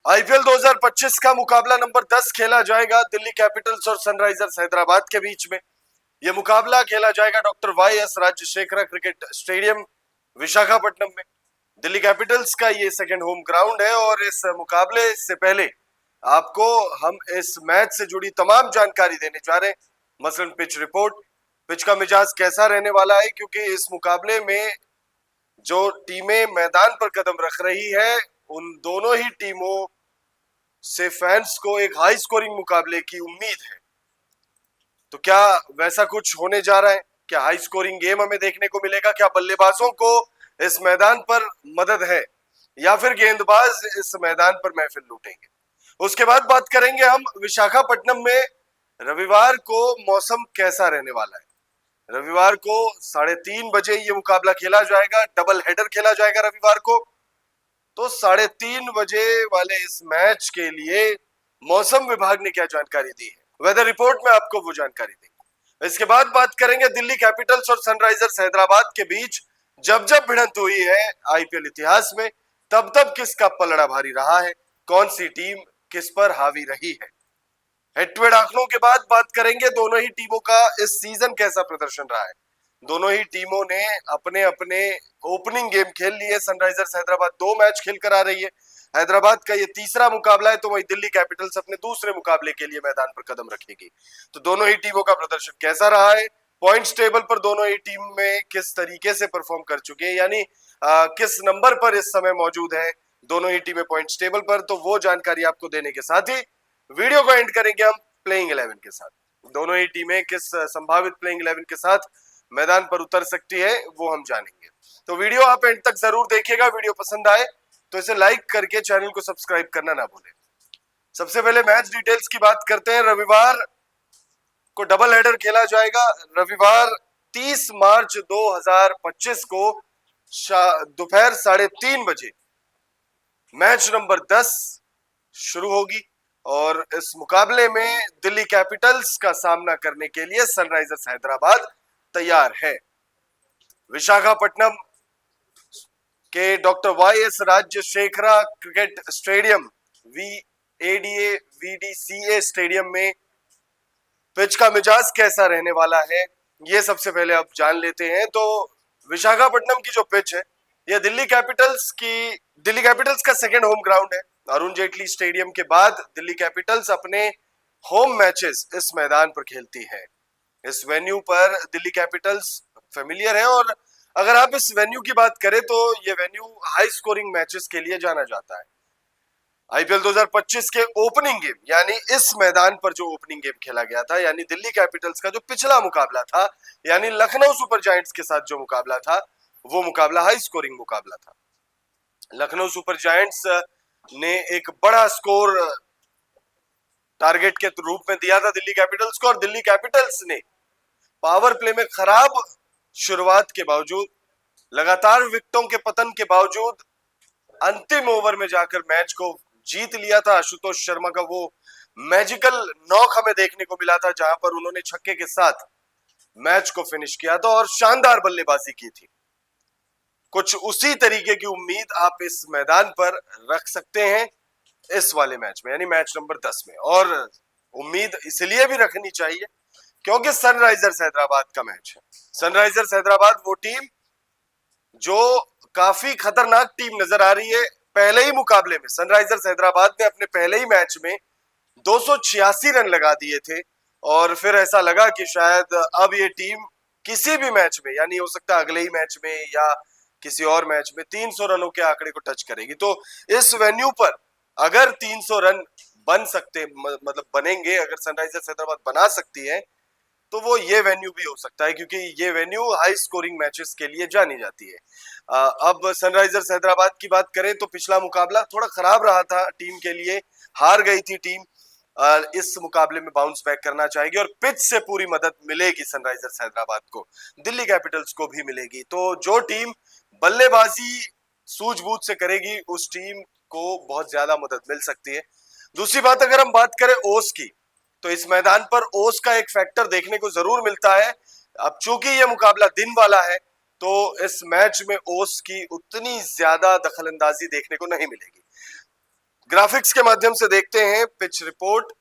IPL 2025 का मुकाबला number 10 खेला जाएगा दिल्ली कैपिटल्स और सनराइजर्स हैदराबाद के बीच में। यह मुकाबला खेला जाएगा doctor Y S Rajasekhara cricket stadium Visakhapatnam में। दिल्ली कैपिटल्स का ये सेकंड होम ग्राउंड है और इस मुकाबले से पहले आपको हम इस मैच से जुड़ी तमाम जानकारी देने जा रहे हैं, मसलन पिच रिपोर्ट, पिच का मिजाज कैसा रहने वाला है, क्योंकि इस मुकाबले में जो टीमें मैदान पर कदम रख रही है उन दोनों ही टीमों से फैंस को एक हाई स्कोरिंग मुकाबले की उम्मीद है। तो क्या वैसा कुछ होने जा रहा है? क्या हाई स्कोरिंग गेम हमें देखने को मिलेगा? क्या बल्लेबाजों को इस मैदान पर मदद है या फिर गेंदबाज इस मैदान पर महफिल लूटेंगे? उसके बाद बात करेंगे हम विशाखापट्टनम में रविवार को मौसम कैसा रहने वाला है। रविवार को 3:30 बजे ये मुकाबला खेला जाएगा, डबल हेडर खेला जाएगा रविवार को। तो 3:30 बजे वाले इस मैच के लिए मौसम विभाग ने क्या जानकारी दी है, वेदर रिपोर्ट में आपको वो जानकारी देंगे। इसके बाद बात करेंगे दिल्ली कैपिटल्स और सनराइजर्स हैदराबाद के बीच जब जब भिड़ंत हुई है आईपीएल इतिहास में, तब तब किसका पलड़ा भारी रहा है, कौन सी टीम किस पर हावी रही है। हेड टू हेड आंकड़ों के बाद बात करेंगे दोनों ही टीमों का इस सीजन कैसा प्रदर्शन रहा है। दोनों ही टीमों ने अपने अपने ओपनिंग गेम खेल लिए। सनराइजर्स हैदराबाद 2 मैच खेल कर आ रही है, हैदराबाद का ये तीसरा मुकाबला है, तो वही दिल्ली कैपिटल्स अपने दूसरे मुकाबले के लिए मैदान पर कदम रखेगी। तो दोनों ही टीमों का प्रदर्शन कैसा रहा है, पॉइंट्स टेबल पर दोनों ही टीम में किस तरीके से परफॉर्म कर चुके हैं, यानी किस नंबर पर इस समय मौजूद है दोनों ही टीमें पॉइंट्स टेबल पर, तो वो जानकारी आपको देने के साथ ही वीडियो को एंड करेंगे हम प्लेइंग 11 के साथ। दोनों ही टीमें किस संभावित प्लेइंग 11 के साथ मैदान पर उतर सकती है वो हम जानेंगे। तो वीडियो आप एंड तक जरूर देखिएगा। वीडियो पसंद आए तो इसे लाइक करके चैनल को सब्सक्राइब करना ना भूलें। सबसे पहले मैच डिटेल्स की बात करते हैं। रविवार को डबल हेडर खेला जाएगा। रविवार 30 मार्च 2025 को दोपहर 3:30 बजे मैच नंबर 10 शुरू होगी और इस मुकाबले में दिल्ली कैपिटल्स का सामना करने के लिए सनराइजर्स हैदराबाद तैयार है। विशाखापट्टनम के doctor Y S Rajasekhara cricket stadium VADA stadium में पिच का मिजाज कैसा रहने वाला है, ये सबसे पहले आप जान लेते हैं। तो विशाखापट्टनम की जो पिच है, यह दिल्ली कैपिटल्स का सेकेंड होम ग्राउंड है। अरुण जेटली स्टेडियम के बाद दिल्ली कैपिटल्स अपने होम मैचेस इस मैदान पर खेलती है। इस वेन्यू पर दिल्ली कैपिटल्स फेमिलियर है और अगर आप इस वेन्यू की बात करें तो ये वेन्यू हाई स्कोरिंग मैचेस के लिए जाना जाता है। आईपीएल 2025 के ओपनिंग गेम, यानी इस मैदान पर जो ओपनिंग गेम खेला गया था, यानी दिल्ली कैपिटल्स का जो पिछला मुकाबला था, यानी लखनऊ सुपर जायंट्स के साथ जो मुकाबला था, वो मुकाबला हाई स्कोरिंग मुकाबला था। लखनऊ सुपर जायंट्स ने एक बड़ा स्कोर टारगेट के रूप में दिया था दिल्ली कैपिटल्स को और दिल्ली कैपिटल्स ने पावर प्ले में खराब शुरुआत के बावजूद, लगातार विकेटों के पतन के बावजूद अंतिम ओवर में जाकर मैच को जीत लिया था। आशुतोष शर्मा का वो मैजिकल नॉक हमें देखने को मिला था, जहां पर उन्होंने छक्के के साथ मैच को फिनिश किया था और शानदार बल्लेबाजी की थी। कुछ उसी तरीके की उम्मीद आप इस मैदान पर रख सकते हैं इस वाले मैच में, यानी मैच नंबर 10 में। और उम्मीद इसलिए भी रखनी चाहिए क्योंकि सनराइजर्स हैदराबाद का मैच है। सनराइजर्स हैदराबाद वो टीम जो काफी खतरनाक टीम नजर आ रही है। पहले ही मुकाबले में सनराइजर्स हैदराबाद ने अपने पहले ही मैच में 286 रन लगा दिए थे और फिर ऐसा लगा कि शायद अब ये टीम किसी भी मैच में, यानी हो सकता है अगले ही मैच में या किसी और मैच में 300 रनों के आंकड़े को टच करेगी। तो इस वेन्यू पर अगर 300 रन बन सकते, मतलब बनेंगे, अगर सनराइजर्स हैदराबाद बना सकती है तो वो ये वेन्यू भी हो सकता है, क्योंकि ये वेन्यू हाई स्कोरिंग मैचेस के लिए जानी जाती है। अब सनराइजर्स हैदराबाद की बात करें तो पिछला मुकाबला थोड़ा खराब रहा था टीम के लिए, हार गई थी टीम। इस मुकाबले में बाउंस बैक करना चाहेगी और पिच से पूरी मदद मिलेगी सनराइजर्स हैदराबाद को, दिल्ली कैपिटल्स को भी मिलेगी। तो जो टीम बल्लेबाजी सूझबूझ से करेगी उस टीम को बहुत ज्यादा मदद मिल सकती है। दूसरी बात, अगर हम बात करें ओस की, तो इस मैदान पर ओस का एक फैक्टर देखने को जरूर मिलता है। अब चूंकि यह मुकाबला दिन वाला है तो इस मैच में ओस की उतनी ज्यादा दखलंदाजी देखने को नहीं मिलेगी। ग्राफिक्स के माध्यम से देखते हैं पिच रिपोर्ट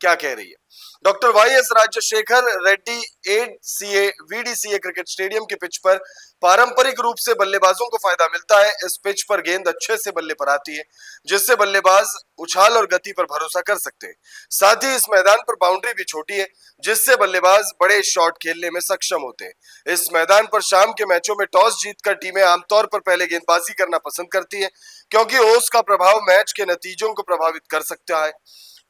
क्या कह रही है। Doctor YS Rajasekhara Reddy 8CA VDCA cricket stadium की पिच पर पारंपरिक रूप से बल्लेबाजों को फायदा मिलता है। इस पिच पर गेंद अच्छे से बल्ले पर आती है, जिससे बल्लेबाज उछाल और गति पर भरोसा कर सकते हैं। साथ ही इस मैदान पर बाउंड्री भी छोटी है, जिससे बल्लेबाज बड़े शॉट खेलने में सक्षम होते हैं। इस मैदान पर शाम के मैचों में टॉस जीतकर टीमें आमतौर पर पहले गेंदबाजी करना पसंद करती है, क्योंकि ओस का प्रभाव मैच के नतीजों को प्रभावित कर सकता है।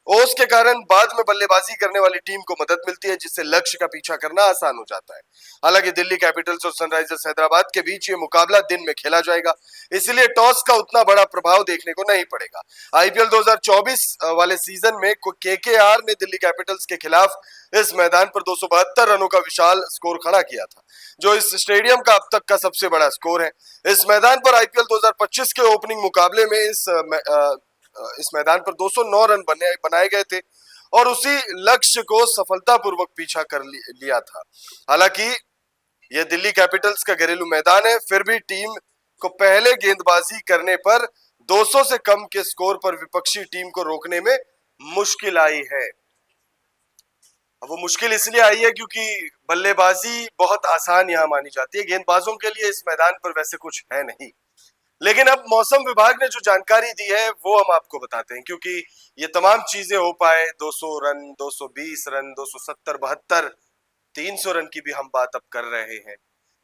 ओस के कारण बाद में बल्लेबाजी करने वाली टीम को मदद मिलती है, जिससे लक्ष्य का पीछा करना आसान हो जाता है। हालांकि दिल्ली कैपिटल्स और सनराइजर्स हैदराबाद के बीच ये मुकाबला दिन में खेला जाएगा, इसलिए टॉस का उतना बड़ा प्रभाव देखने को नहीं पड़ेगा। आईपीएल 2024 वाले सीजन में केकेआर ने दिल्ली कैपिटल्स के खिलाफ इस मैदान पर 272 रनों का विशाल स्कोर खड़ा किया था, जो इस स्टेडियम का अब तक का सबसे बड़ा स्कोर है। इस मैदान पर आईपीएल 2025 के ओपनिंग मुकाबले में इस मैदान पर 209 रन बनाए गए थे और उसी लक्ष्य को सफलतापूर्वक पीछा कर लिया था। हालांकि यह दिल्ली कैपिटल्स का घरेलू मैदान है, फिर भी टीम को पहले गेंदबाजी करने पर 200 से कम के स्कोर पर विपक्षी टीम को रोकने में मुश्किल आई है। अब वो मुश्किल इसलिए आई है क्योंकि बल्लेबाजी बहुत आसान यहां मानी जाती है। गेंदबाजों के लिए इस मैदान पर वैसे कुछ है नहीं। लेकिन अब मौसम विभाग ने जो जानकारी दी है वो हम आपको बताते हैं, क्योंकि ये तमाम चीजें हो पाए, 200 रन, 220 रन, 270, 72, 300 रन की भी हम बात अब कर रहे हैं।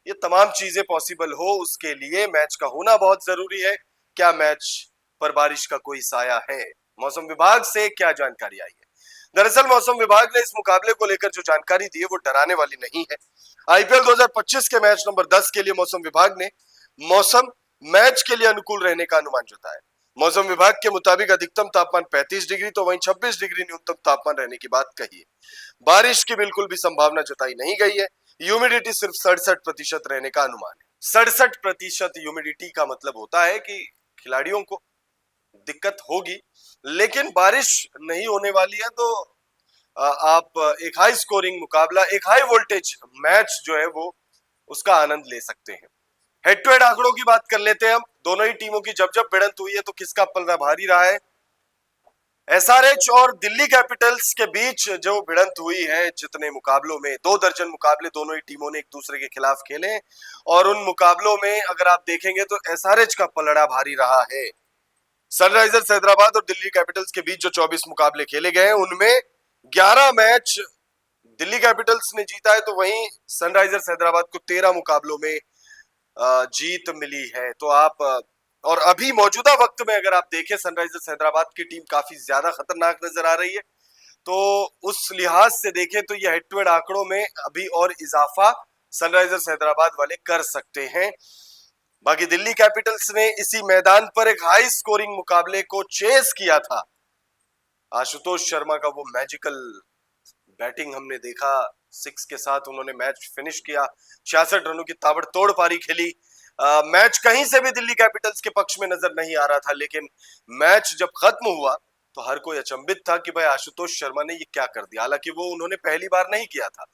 ये तमाम चीजें पॉसिबल हो उसके लिए मैच का होना बहुत जरूरी है। क्या मैच पर बारिश का कोई साया है? मौसम विभाग से क्या जानकारी आई है? दरअसल मौसम विभाग ने इस मुकाबले को लेकर जो जानकारी दी है वो डराने वाली नहीं है। आईपीएल 2025 के मैच नंबर 10 के लिए मौसम विभाग ने मौसम मैच के लिए अनुकूल रहने का अनुमान जताया। मौसम विभाग के मुताबिक अधिकतम तापमान 35 डिग्री तो वहीं 26 डिग्री न्यूनतम तापमान रहने की बात कही है। बारिश की बिल्कुल भी संभावना जताई नहीं गई है। ह्यूमिडिटी सिर्फ 67% रहने का अनुमान है। 67% ह्यूमिडिटी का मतलब होता है कि खिलाड़ियों को दिक्कत होगी, लेकिन बारिश नहीं होने वाली है, तो आप एक हाई स्कोरिंग मुकाबला, एक हाई वोल्टेज मैच जो है वो उसका आनंद ले सकते हैं। हेड टू हेड आंकड़ों की बात कर लेते हैं हम। दोनों ही टीमों की जब जब भिड़ंत हुई है तो किसका पलड़ा भारी रहा है? एसआरएच और दिल्ली कैपिटल्स के बीच जो भिड़ंत हुई है, जितने मुकाबलों में 2 दर्जन मुकाबले दोनों ही टीमों ने एक दूसरे के खिलाफ खेले, और उन मुकाबलों में अगर आप देखेंगे तो एसआरएच का पलड़ा भारी रहा है। सनराइजर्स हैदराबाद और दिल्ली कैपिटल्स के बीच जो 24 मुकाबले खेले गए हैं उनमें 11 मैच दिल्ली कैपिटल्स ने जीता है, तो वहीं सनराइजर्स हैदराबाद को 13 मुकाबलों में जीत मिली है। तो आप और अभी मौजूदा वक्त में अगर आप देखें सनराइजर्स हैदराबाद की टीम काफी ज्यादा खतरनाक नजर आ रही है, तो उस लिहाज से देखें तो ये हेड टू हेड आंकड़ों में अभी और इजाफा सनराइजर्स हैदराबाद वाले कर सकते हैं। बाकी दिल्ली कैपिटल्स ने इसी मैदान पर एक हाई स्कोरिंग मुकाबले को चेस किया था। आशुतोष शर्मा का वो मैजिकल बैटिंग हमने देखा, 6 के साथ उन्होंने मैच फिनिश किया, 66 रनों की ताबड़तोड़ पारी खेली। मैच कहीं से भी दिल्ली कैपिटल्स के पक्ष में नजर नहीं आ रहा था, लेकिन मैच जब खत्म हुआ तो हर कोई अचंभित था कि भाई आशुतोष शर्मा ने ये क्या कर दिया। हालांकि वो उन्होंने पहली बार नहीं किया था,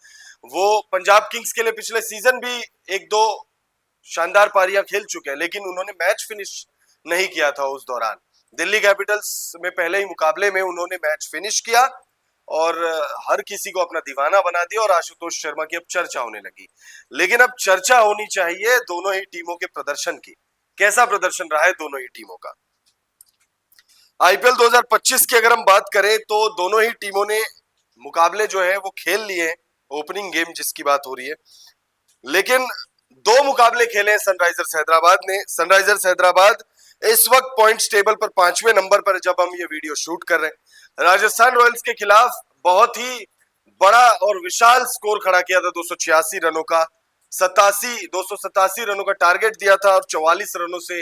वो पंजाब किंग्स के लिए पिछले सीजन भी 1-2 शानदार पारियां खेल चुके हैं, लेकिन उन्होंने मैच फिनिश नहीं किया था उस दौरान। दिल्ली कैपिटल्स में पहले ही मुकाबले में उन्होंने मैच फिनिश किया और हर किसी को अपना दीवाना बना दिया, और आशुतोष शर्मा की अब चर्चा होने लगी। लेकिन अब चर्चा होनी चाहिए दोनों ही टीमों के प्रदर्शन की। कैसा प्रदर्शन रहा है दोनों ही टीमों का? आईपीएल 2025 की अगर हम बात करें तो दोनों ही टीमों ने मुकाबले जो है वो खेल लिए, ओपनिंग गेम जिसकी बात हो रही है, लेकिन 2 मुकाबले खेले सनराइजर्स हैदराबाद ने। सनराइजर्स हैदराबाद इस वक्त पॉइंट्स टेबल पर 5वें नंबर पर जब हम ये वीडियो शूट कर रहे हैं। राजस्थान रॉयल्स के खिलाफ बहुत ही बड़ा और विशाल स्कोर खड़ा किया था, 286 रनों का, 287 रनों का टारगेट दिया था और 44 रनों से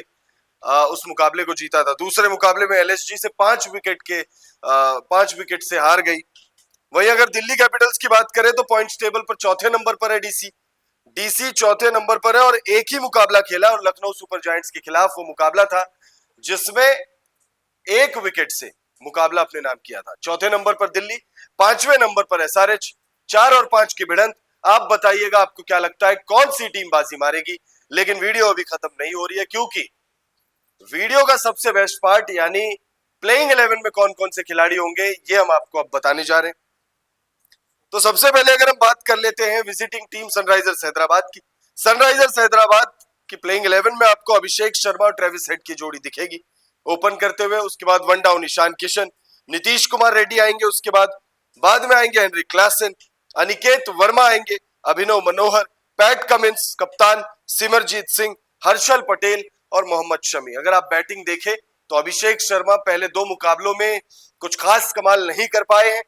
उस मुकाबले को जीता था। दूसरे मुकाबले में एलएसजी से 5 विकेट से हार गई। वहीं अगर दिल्ली कैपिटल्स की बात करें तो पॉइंट्स टेबल पर चौथे नंबर पर है डीसी चौथे नंबर पर है, और एक ही मुकाबला खेला और लखनऊ सुपर जायंट्स के खिलाफ वो मुकाबला था जिसमें 1 विकेट से मुकाबला अपने नाम किया था। चौथे नंबर पर दिल्ली, 5वें नंबर पर एसआरएच, 4 और 5 की भिड़ंत। आप बताइएगा आपको क्या लगता है कौन सी टीम बाजी मारेगी? लेकिन वीडियो अभी खत्म नहीं हो रही है, क्योंकि वीडियो का सबसे बेस्ट पार्ट यानी प्लेइंग 11 में कौन कौन से खिलाड़ी होंगे ये हम आपको अब बताने जा रहे हैं। तो सबसे पहले अगर हम बात कर लेते हैं विजिटिंग टीम सनराइजर्स हैदराबाद की। सनराइजर्स हैदराबाद की प्लेइंग 11 में आपको अभिषेक शर्मा और ट्रेविस हेड की जोड़ी दिखेगी ओपन करते हुए। उसके बाद वन डाउन ईशान किशन, नीतीश कुमार रेड्डी आएंगे। उसके बाद में आएंगे हेनरी क्लासन, अनिकेत वर्मा आएंगे, अभिनव मनोहर, पैट कमिंस कप्तान, सिमरजीत सिंह, हर्षल पटेल और मोहम्मद शमी। अगर आप बैटिंग देखें तो अभिषेक शर्मा पहले दो मुकाबलों में कुछ खास कमाल नहीं कर पाए हैं।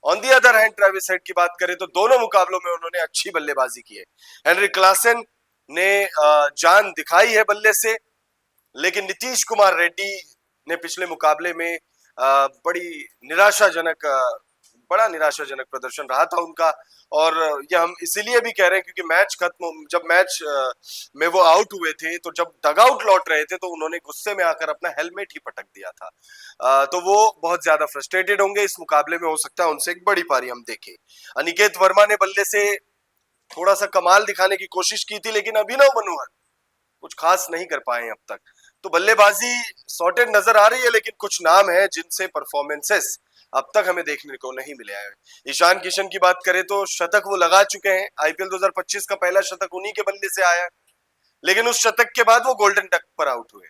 On the other hand Travis head की बात करें तो दोनों मुकाबलों में उन्होंने अच्छी बल्लेबाजी की है। हेनरी क्लासन ने जान दिखाई है बल्ले से, लेकिन नीतीश कुमार रेड्डी ने पिछले मुकाबले में बड़ा निराशाजनक प्रदर्शन रहा था उनका। और ये हम इसीलिए भी कह रहे हैं क्योंकि जब मैच में वो आउट हुए थे तो जब डगआउट लौट रहे थे तो उन्होंने गुस्से में आकर अपना हेलमेट ही पटक दिया था। तो वो बहुत ज्यादा फ्रस्ट्रेटेड होंगे। इस मुकाबले में हो सकता है उनसे एक बड़ी पारी हम देखें। अनिकेत वर्मा ने बल्ले से थोड़ा सा कमाल दिखाने की कोशिश की थी, लेकिन अभिनव मनोहर कुछ खास नहीं कर पाए अब तक। तो बल्लेबाजी सॉर्टेड नजर आ रही है, लेकिन कुछ नाम है जिनसे परफॉर्मेंसेस अब तक हमें देखने को नहीं मिले हैं। ईशान किशन की बात करें तो शतक वो लगा चुके हैं। आईपीएल 2025 का पहला शतक उन्हीं के बल्ले से आया, लेकिन उस शतक के बाद वो गोल्डन डक पर आउट हुए।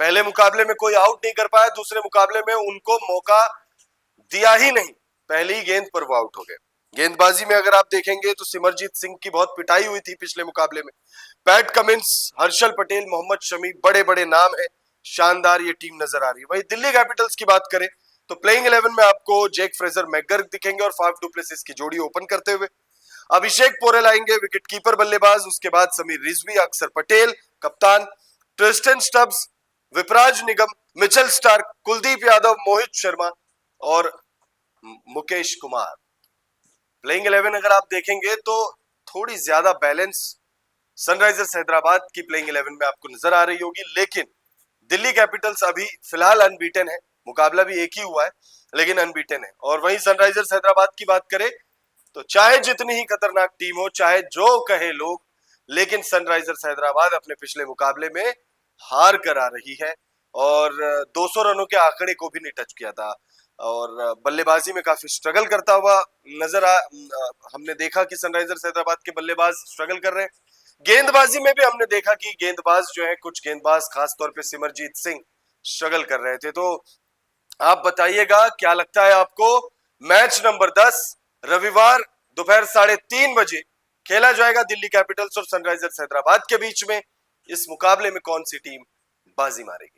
पहले मुकाबले में कोई आउट नहीं कर पाया, दूसरे मुकाबले में उनको मौका दिया ही नहीं, पहली गेंद पर वो आउट हो गए। गेंदबाजी में अगर आप देखेंगे तो सिमरजीत सिंह की बहुत पिटाई हुई थी पिछले मुकाबले में। पैट कमिंस, हर्षल पटेल, मोहम्मद शमी बड़े बड़े नाम है। शानदार ये टीम नजर आ रही है। वही दिल्ली कैपिटल्स की बात करें तो प्लेइंग 11 में आपको जेक फ्रेजर मैकगर्क दिखेंगे और फाफ डु प्लेसिस की जोड़ी ओपन करते हुए। अभिषेक पोरेल आएंगे विकेट कीपर बल्लेबाज। उसके बाद समीर रिजवी, अक्षर पटेल कप्तान, ट्रिस्टन स्टब्स, विपराज निगम, मिचेल स्टार्क, कुलदीप यादव, मोहित शर्मा और मुकेश कुमार। प्लेइंग 11 अगर आप देखेंगे तो थोड़ी ज्यादा बैलेंस सनराइजर्स हैदराबाद की प्लेइंग 11 में आपको नजर आ रही होगी, लेकिन दिल्ली कैपिटल्स अभी फिलहाल अनबीटन है। मुकाबला भी एक ही हुआ है लेकिन अनबीटन है। और वहीं सनराइजर्स हैदराबाद की बात करें तो चाहे जितनी ही खतरनाक टीम हो, चाहे जो कहे लोग, लेकिन सनराइजर्स हैदराबाद अपने पिछले मुकाबले में हार कर आ रही है और 200 रनों के आंकड़े को भी नहीं टच किया था। और बल्लेबाजी में काफी स्ट्रगल करता हुआ हमने देखा कि सनराइजर्स हैदराबाद के बल्लेबाज स्ट्रगल कर रहे हैं। गेंदबाजी में भी हमने देखा कि गेंदबाज जो है, कुछ गेंदबाज खासतौर पे सिमरजीत सिंह स्ट्रगल कर रहे थे। तो आप बताइएगा क्या लगता है आपको, मैच नंबर 10 रविवार दोपहर 3:30 बजे खेला जाएगा दिल्ली कैपिटल्स और सनराइजर्स हैदराबाद के बीच में। इस मुकाबले में कौन सी टीम बाजी मारेगी?